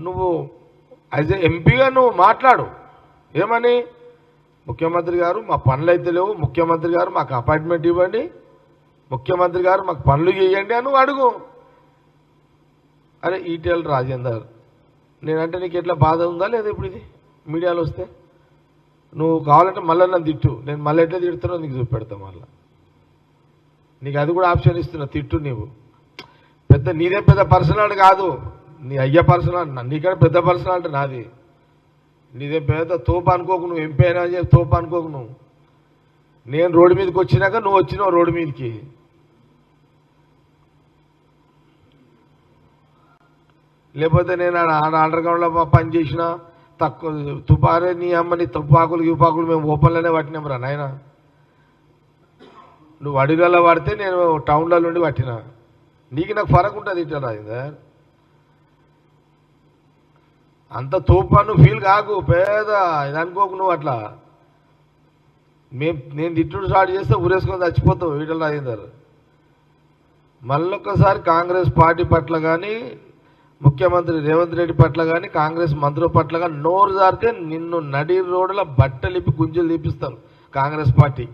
నువ్వు as a ఎంపీగా నువ్వు మాట్లాడు. ఏమని, ముఖ్యమంత్రి గారు మా పనులు అయితే లేవు, ముఖ్యమంత్రి గారు మాకు అపాయింట్మెంట్ ఇవ్వండి, ముఖ్యమంత్రి గారు మాకు పనులు చేయండి అని నువ్వు అడుగు. అరే ఈటెల రాజేందర్, నేనంటే నీకు ఎట్లా బాధ ఉందా లేదా? ఇప్పుడు ఇది మీడియాలో వస్తే నువ్వు కావాలంటే మళ్ళీ నన్ను తిట్టు, నేను మళ్ళీ ఎట్లా తిడుతున్నా నీకు చూపెడతా. మళ్ళీ నీకు అది కూడా ఆప్షన్ ఇస్తున్నా, తిట్టు. నీవు పెద్ద నీదే పెద్ద పర్సనాలిటీ కాదు, నీ అయ్యే పర్సనాలిటీ, నీకంటే పెద్ద పర్సనాలిటీ నాది. నీదే పెద్ద తోపు అనుకోకు, నువ్వు ఎంపీ అయినా అని చెప్పి తోపు అనుకోకు. నువ్వు నేను రోడ్డు మీదకి వచ్చినాక నువ్వు వచ్చినావు రోడ్డు మీదకి. లేకపోతే నేను అండర్ గ్రౌండ్లో పని చేసిన తక్కువ తుపారే నీ అమ్మని తుపాకులు మేము ఓపెన్లోనే పట్టినాం రా నాయన. నువ్వు అడవిలలో పడితే నేను టౌన్లో నుండి పట్టినా. నీకు నాకు ఫరక్ ఉంటుంది ఇట్లా రాజేందర్. అంత తోపాను ఫీల్ కాకు, పేద ఇది అనుకోకు నువ్వు. అట్లా నేను తిట్టుడు స్టార్ట్ చేస్తే ఊరేసుకొని చచ్చిపోతావు ఈటల రాజేందర్. మళ్ళొక్కసారి కాంగ్రెస్ పార్టీ పట్ల కానీ, ముఖ్యమంత్రి రేవంత్ రెడ్డి పట్ల కానీ, కాంగ్రెస్ మంత్రుల పట్ల కానీ నోరు జారితే నిన్ను నడి రోడ్ల బట్టలిప్పి గుంజలు తీపిస్తారు కాంగ్రెస్ పార్టీ.